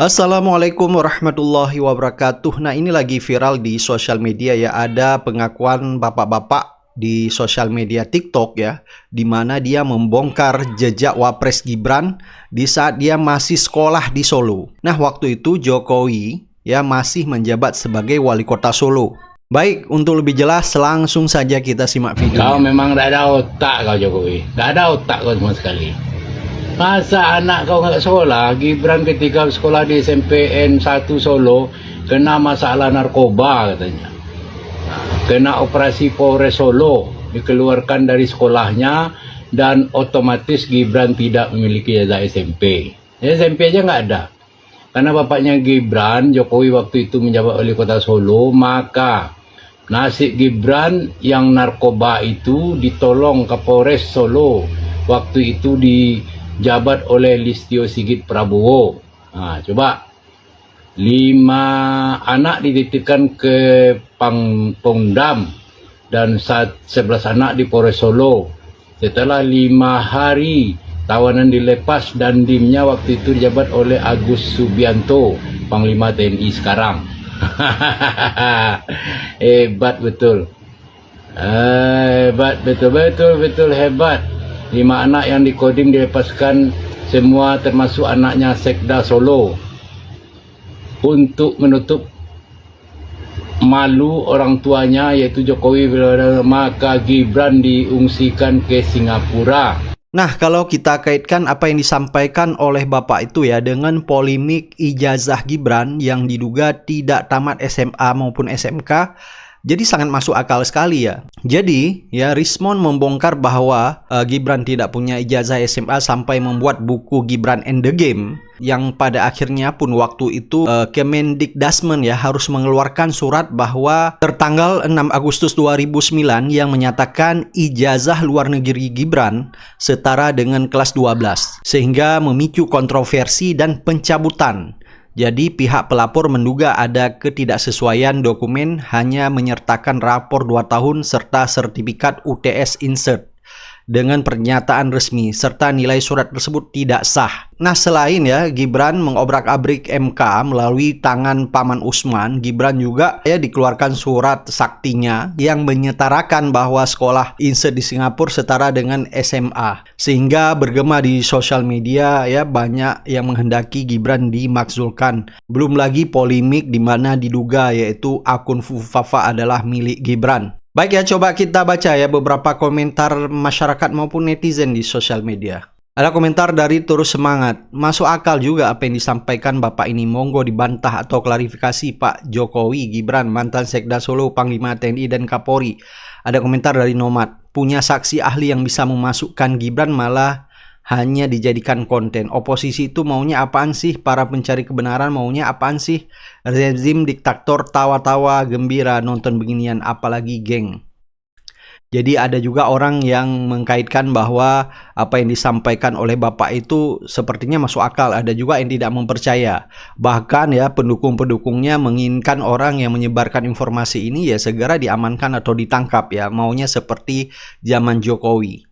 Assalamualaikum warahmatullahi wabarakatuh. Nah, ini lagi viral di sosial media ya. Ada pengakuan bapak-bapak di sosial media TikTok ya, di mana dia membongkar jejak Wapres Gibran di saat dia masih sekolah di Solo. Nah, waktu itu Jokowi ya masih menjabat sebagai wali kota Solo. Baik, untuk lebih jelas langsung saja kita simak Kau videonya. memang tak ada otak kau Jokowi. Tak ada otak kau sama sekali. Masa anak kau nggak sekolah? Gibran ketika sekolah di SMPN 1 Solo kena masalah narkoba katanya. Kena operasi Polres Solo, dikeluarkan dari sekolahnya dan otomatis Gibran tidak memiliki ijazah SMP. SMP aja nggak ada. Karena bapaknya Gibran, Jokowi waktu itu menjabat wali kota Solo, maka nasib Gibran yang narkoba itu ditolong Kapolres Solo. Waktu itu dijabat oleh Listio Sigit Prabowo. Nah, coba 5 anak dititipkan ke Pangdam dan 11 anak di Polres Solo. Setelah 5 hari tawanan dilepas dan dimnya waktu itu dijabat oleh Agus Subianto, Panglima TNI sekarang. Hebat betul. Hebat betul hebat. 5 anak yang di Kodim dilepaskan semua termasuk anaknya Sekda Solo untuk menutup malu orang tuanya yaitu Jokowi, maka Gibran diungsikan ke Singapura. Nah, kalau kita kaitkan apa yang disampaikan oleh Bapak itu ya dengan polemik ijazah Gibran yang diduga tidak tamat SMA maupun SMK, jadi sangat masuk akal sekali ya. Jadi, ya Rismon membongkar bahwa Gibran tidak punya ijazah SMA sampai membuat buku Gibran and the Game yang pada akhirnya pun waktu itu Kemendikdasmen ya harus mengeluarkan surat bahwa tertanggal 6 Agustus 2009 yang menyatakan ijazah luar negeri Gibran setara dengan kelas 12 sehingga memicu kontroversi dan pencabutan. Jadi pihak pelapor menduga ada ketidaksesuaian dokumen hanya menyertakan rapor 2 tahun serta sertifikat UTS insert dengan pernyataan resmi serta nilai surat tersebut tidak sah. Nah, selain ya Gibran mengobrak-abrik MK melalui tangan Paman Usman, Gibran juga ya dikeluarkan surat saktinya yang menyetarakan bahwa sekolah insert di Singapura setara dengan SMA. Sehingga bergema di sosial media ya banyak yang menghendaki Gibran dimakzulkan. Belum lagi polemik di mana diduga yaitu akun Fufafa adalah milik Gibran. Baik ya, coba kita baca ya beberapa komentar masyarakat maupun netizen di sosial media. Ada komentar dari Terus Semangat. Masuk akal juga apa yang disampaikan Bapak ini. Monggo dibantah atau klarifikasi Pak Jokowi, Gibran, mantan Sekda Solo, Panglima TNI dan Kapolri. Ada komentar dari Nomad. Punya saksi ahli yang bisa memasukkan Gibran malah hanya dijadikan konten. Oposisi itu maunya apaan sih? Para pencari kebenaran maunya apaan sih? Rezim diktator tawa-tawa gembira nonton beginian, apalagi geng. Jadi ada juga orang yang mengkaitkan bahwa apa yang disampaikan oleh Bapak itu sepertinya masuk akal. Ada juga yang tidak mempercaya. Bahkan ya pendukung-pendukungnya menginginkan orang yang menyebarkan informasi ini ya segera diamankan atau ditangkap ya. Maunya seperti zaman Jokowi.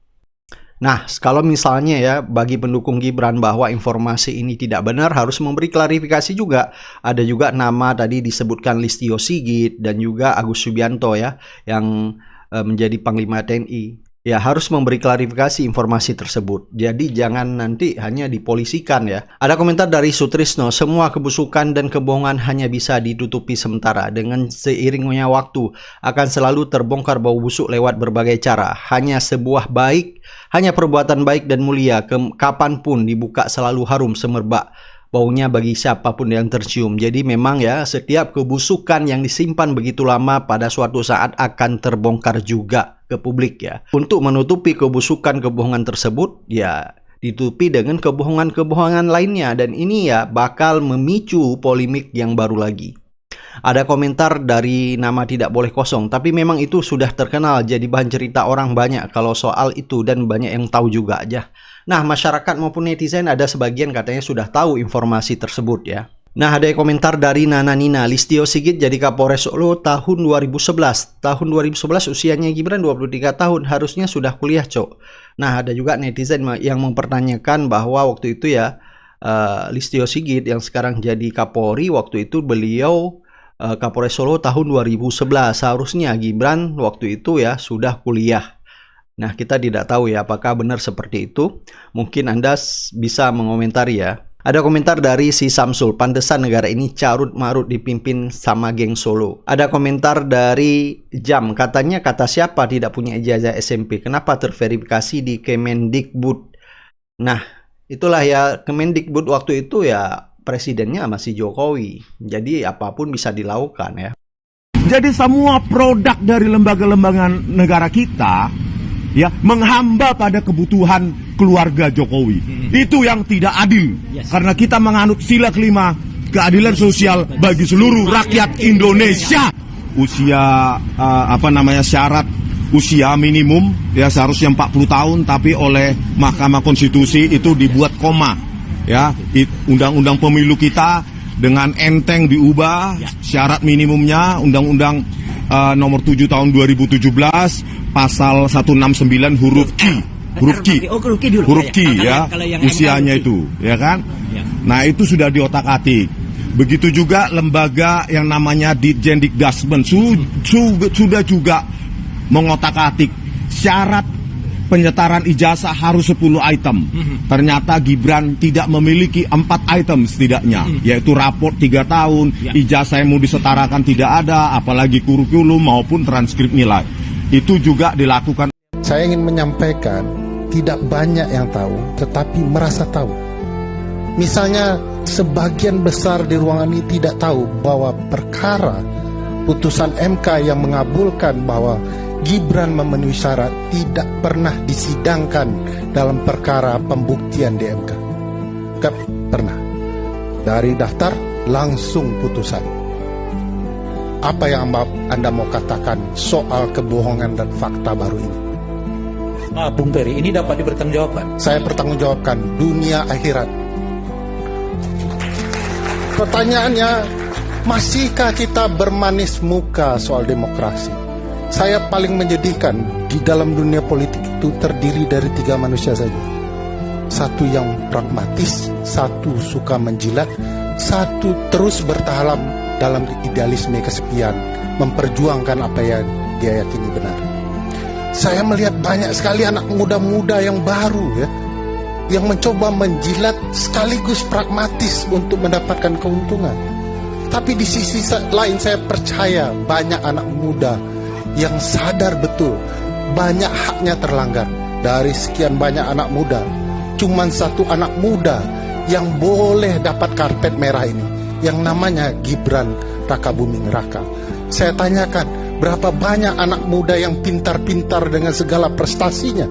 Nah, kalau misalnya ya bagi pendukung Gibran bahwa informasi ini tidak benar harus memberi klarifikasi juga. Ada juga nama tadi disebutkan Listio Sigit dan juga Agus Subianto ya yang menjadi Panglima TNI. Ya harus memberi klarifikasi informasi tersebut. Jadi jangan nanti hanya dipolisikan ya. Ada komentar dari Sutrisno, semua kebusukan dan kebohongan hanya bisa ditutupi sementara. Dengan seiringnya waktu akan selalu terbongkar bau busuk lewat berbagai cara. Hanya perbuatan baik dan mulia kapanpun dibuka selalu harum semerbak baunya bagi siapapun yang tercium. Jadi memang ya setiap kebusukan yang disimpan begitu lama pada suatu saat akan terbongkar juga ke publik ya. Untuk menutupi kebusukan kebohongan tersebut ya ditutupi dengan kebohongan-kebohongan lainnya dan ini ya bakal memicu polemik yang baru lagi. Ada komentar dari nama tidak boleh kosong, tapi memang itu sudah terkenal jadi bahan cerita orang banyak kalau soal itu dan banyak yang tahu juga aja. Nah, masyarakat maupun netizen ada sebagian katanya sudah tahu informasi tersebut ya. Nah, ada komentar dari Nana Nina, Listio Sigit jadi Kapolres Solo tahun 2011. Tahun 2011 usianya Gibran 23 tahun, harusnya sudah kuliah, Cok. Nah, ada juga netizen yang mempertanyakan bahwa waktu itu ya Listio Sigit yang sekarang jadi Kapolri, waktu itu beliau Kapolres Solo tahun 2011. Seharusnya Gibran waktu itu ya sudah kuliah. Nah, kita tidak tahu ya apakah benar seperti itu. Mungkin Anda bisa mengomentari ya. Ada komentar dari si Samsul, pantesan negara ini carut marut dipimpin sama geng Solo. Ada komentar dari Jam, katanya kata siapa tidak punya ijazah SMP, kenapa terverifikasi di Kemendikbud. Nah, itulah ya, Kemendikbud waktu itu ya presidennya masih Jokowi. Jadi apapun bisa dilakukan ya. Jadi semua produk dari lembaga-lembaga negara kita ya menghamba pada kebutuhan keluarga Jokowi. Itu yang tidak adil. Karena kita menganut sila kelima, keadilan sosial bagi seluruh rakyat Indonesia. Usia syarat usia minimum ya seharusnya 40 tahun, tapi oleh Mahkamah Konstitusi itu dibuat koma. Ya, undang-undang pemilu kita dengan enteng diubah syarat minimumnya, undang-undang nomor 7 tahun 2017 pasal 169 huruf Q ya, usianya itu ya kan. Nah, itu sudah diotak-atik. Begitu juga lembaga yang namanya Ditjendikdasmen sudah juga mengotak-atik syarat penyetaran ijazah harus 10 item. Ternyata Gibran tidak memiliki 4 item setidaknya, yaitu raport 3 tahun, ijazah yang mau disetarakan tidak ada, apalagi kurikulum maupun transkrip nilai. Itu juga dilakukan. Saya ingin menyampaikan, tidak banyak yang tahu, tetapi merasa tahu. Misalnya, sebagian besar di ruangan ini tidak tahu bahwa perkara putusan MK yang mengabulkan bahwa Gibran memenuhi syarat tidak pernah disidangkan dalam perkara pembuktian di MK. Gak pernah. Dari daftar langsung putusan. Apa yang Anda mau katakan soal kebohongan dan fakta baru ini? Bung Peri, ini dapat dipertanggungjawabkan? Saya pertanggungjawabkan dunia akhirat. Pertanyaannya, masihkah kita bermanis muka soal demokrasi? Saya paling menyedihkan di dalam dunia politik itu terdiri dari 3 manusia saja. Satu yang pragmatis, satu suka menjilat, satu terus bertahan dalam idealisme kesepian, memperjuangkan apa yang dia yakini benar. Saya melihat banyak sekali anak muda-muda yang baru ya, yang mencoba menjilat sekaligus pragmatis untuk mendapatkan keuntungan. Tapi di sisi lain saya percaya banyak anak muda yang sadar betul banyak haknya terlanggar. Dari sekian banyak anak muda, cuman satu anak muda yang boleh dapat karpet merah ini, yang namanya Gibran Rakabuming Raka. Saya tanyakan, berapa banyak anak muda yang pintar-pintar dengan segala prestasinya,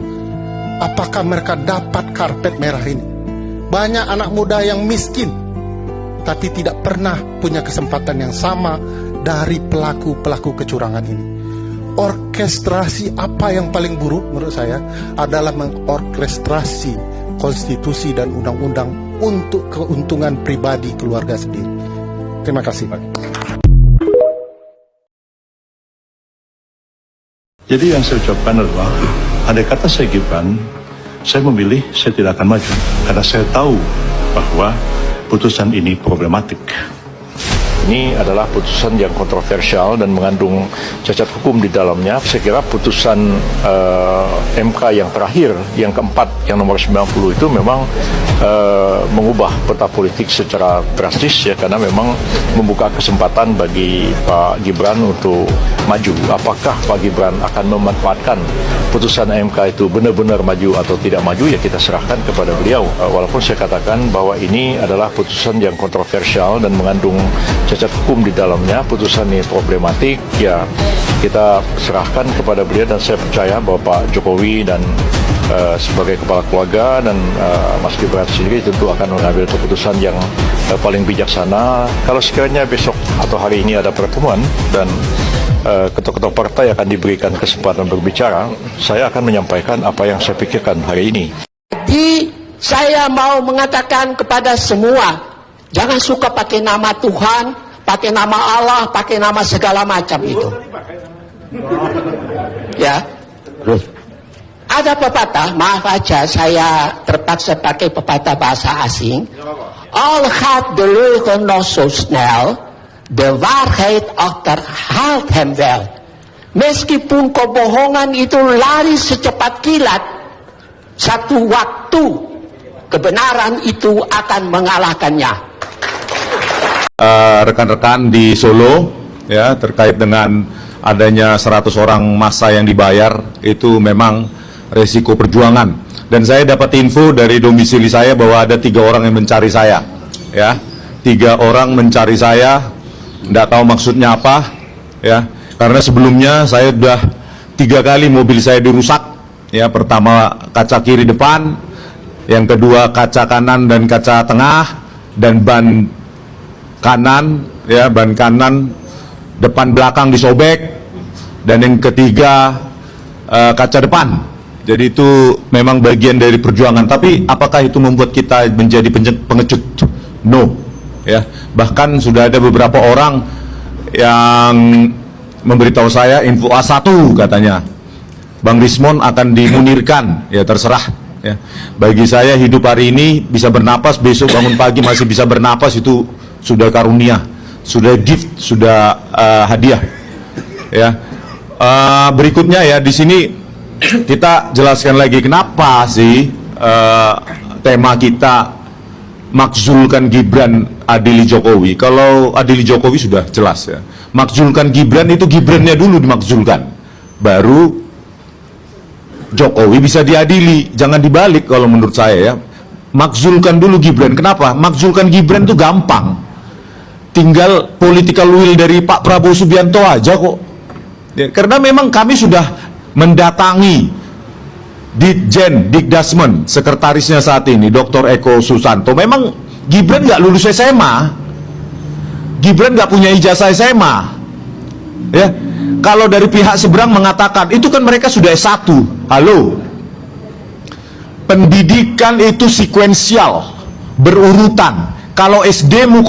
apakah mereka dapat karpet merah ini? Banyak anak muda yang miskin, tapi tidak pernah punya kesempatan yang sama dari pelaku-pelaku kecurangan ini. Orkestrasi apa yang paling buruk menurut saya adalah mengorkestrasi konstitusi dan undang-undang untuk keuntungan pribadi keluarga sendiri. Terima kasih, Pak. Jadi yang saya ucapkan adalah, andai kata saya Gibran, saya memilih saya tidak akan maju karena saya tahu bahwa putusan ini problematik. Ini adalah putusan yang kontroversial dan mengandung cacat hukum di dalamnya. Saya kira putusan MK yang terakhir, yang keempat, yang nomor 90 itu memang mengubah peta politik secara drastis ya, karena memang membuka kesempatan bagi Pak Gibran untuk maju. Apakah Pak Gibran akan memanfaatkan putusan MK itu benar-benar maju atau tidak maju, ya kita serahkan kepada beliau. Walaupun saya katakan bahwa ini adalah putusan yang kontroversial dan mengandung cacat hukum di dalamnya, putusan ini problematik, ya kita serahkan kepada beliau, dan saya percaya bahwa Pak Jokowi dan sebagai kepala keluarga dan Mas Gibran sendiri tentu akan mengambil keputusan yang paling bijaksana. Kalau sekiranya besok atau hari ini ada pertemuan dan ketua-ketua partai akan diberikan kesempatan berbicara, saya akan menyampaikan apa yang saya pikirkan hari ini. Jadi saya mau mengatakan kepada semua, jangan suka pakai nama Tuhan, pakai nama Allah, pakai nama segala macam itu. Ya. Ada pepatah, maaf aja saya terpaksa pakai pepatah bahasa asing. Al gaat de leugen nog zo snel, de waarheid achterhaalt hem wel. Meskipun kebohongan itu lari secepat kilat, satu waktu kebenaran itu akan mengalahkannya. Rekan-rekan di Solo ya terkait dengan adanya 100 orang massa yang dibayar, itu memang resiko perjuangan. Dan saya dapat info dari domisili saya bahwa ada 3 orang yang mencari saya, ya, 3 orang mencari saya, tidak tahu maksudnya apa, ya, karena sebelumnya saya sudah 3 kali mobil saya dirusak, ya, pertama kaca kiri depan, yang kedua kaca kanan dan kaca tengah, dan ban kanan, ya, ban kanan depan belakang disobek, dan yang ketiga kaca depan. Jadi itu memang bagian dari perjuangan. Tapi apakah itu membuat kita menjadi pengecut? No, ya. Bahkan sudah ada beberapa orang yang memberitahu saya info A1 katanya Bang Rismon akan dimunirkan. Ya terserah, ya. Bagi saya hidup hari ini bisa bernapas, besok bangun pagi masih bisa bernapas, itu sudah karunia, sudah gift, sudah hadiah, ya. Berikutnya ya di sini kita jelaskan lagi kenapa sih tema kita makzulkan Gibran adili Jokowi. Kalau adili Jokowi sudah jelas ya. Makzulkan Gibran itu Gibrannya dulu dimakzulkan, baru Jokowi bisa diadili. Jangan dibalik kalau menurut saya ya. Makzulkan dulu Gibran. Kenapa? Makzulkan Gibran itu gampang. Tinggal political will dari Pak Prabowo Subianto aja kok. Ya, karena memang kami sudah mendatangi Ditjen Dikdasmen, sekretarisnya saat ini Dr. Eko Susanto. Memang Gibran nggak lulus SMA, Gibran nggak punya ijazah SMA, ya. Kalau dari pihak seberang mengatakan itu kan mereka sudah S1. Halo, pendidikan itu sekuensial, berurutan. Kalau SD-mu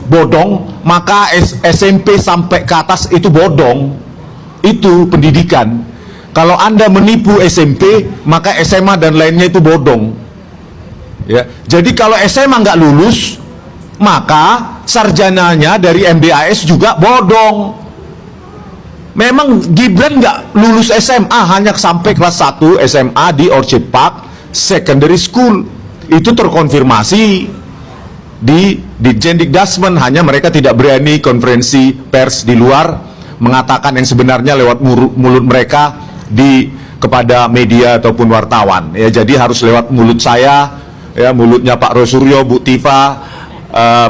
bodong, maka SMP sampai ke atas itu bodong. Itu pendidikan. Kalau Anda menipu SMP, maka SMA dan lainnya itu bodong, ya. Jadi kalau SMA nggak lulus, maka sarjananya dari MBAS juga bodong. Memang Gibran nggak lulus SMA, hanya sampai kelas 1 SMA di Orchid Park Secondary School. Itu terkonfirmasi di Ditjen Dikdasmen, hanya mereka tidak berani konferensi pers di luar mengatakan yang sebenarnya lewat mulut mereka kepada media ataupun wartawan, ya. Jadi harus lewat mulut saya, ya, mulutnya Pak Rosuryo, Bu Tifa,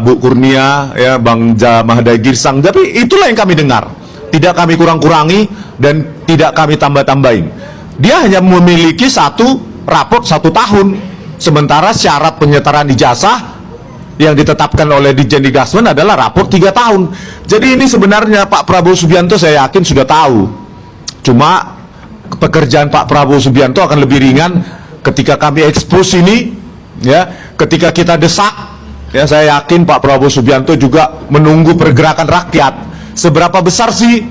Bu Kurnia, ya, Bang Jamahda Girsang. Tapi itulah yang kami dengar, tidak kami kurang-kurangi dan tidak kami tambah-tambahin. Dia hanya memiliki satu raport 1 tahun, sementara syarat penyetaraan ijazah yang ditetapkan oleh Ditjen Dikdasmen adalah raport 3 tahun. Jadi ini sebenarnya Pak Prabowo Subianto saya yakin sudah tahu. Cuma pekerjaan Pak Prabowo Subianto akan lebih ringan ketika kami ekspos ini, ya, ketika kita desak, ya. Saya yakin Pak Prabowo Subianto juga menunggu pergerakan rakyat. Seberapa besar sih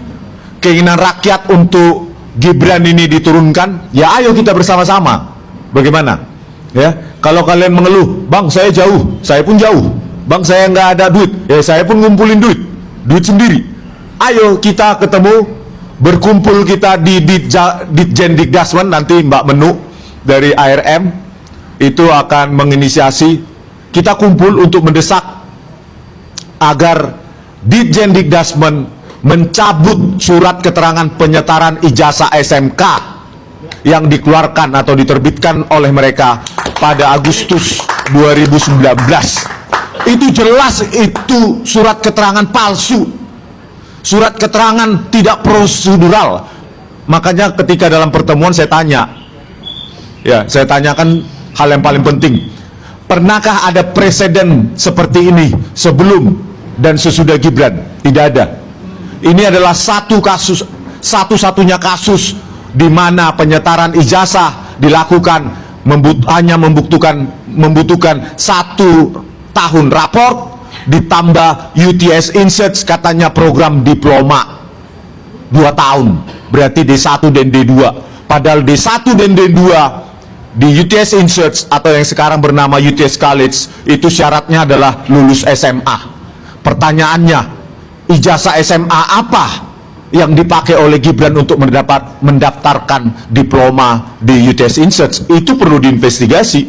keinginan rakyat untuk Gibran ini diturunkan? Ya ayo kita bersama-sama. Bagaimana? Ya, kalau kalian mengeluh, Bang saya jauh, saya pun jauh. Bang saya nggak ada duit, ya saya pun ngumpulin duit sendiri. Ayo kita ketemu, berkumpul kita di Ditjen Dikdasmen. Nanti Mbak Menu dari ARM itu akan menginisiasi, kita kumpul untuk mendesak agar Ditjen Dikdasmen mencabut surat keterangan penyetaran ijazah SMK yang dikeluarkan atau diterbitkan oleh mereka pada Agustus 2019. Itu jelas itu surat keterangan palsu, surat keterangan tidak prosedural. Makanya ketika dalam pertemuan saya tanya, ya, saya tanyakan hal yang paling penting, pernahkah ada presiden seperti ini sebelum dan sesudah Gibran? Tidak ada. Ini adalah satu-satunya kasus di mana penyetaran ijazah dilakukan hanya membutuhkan 1 tahun raport ditambah UTS Insights, katanya program diploma 2 tahun, berarti D1 dan D2. Padahal D1 dan D2 di UTS Insearch atau yang sekarang bernama UTS College itu syaratnya adalah lulus SMA. Pertanyaannya, ijazah SMA apa yang dipakai oleh Gibran untuk mendaftarkan diploma di UTS Insearch? Itu perlu diinvestigasi.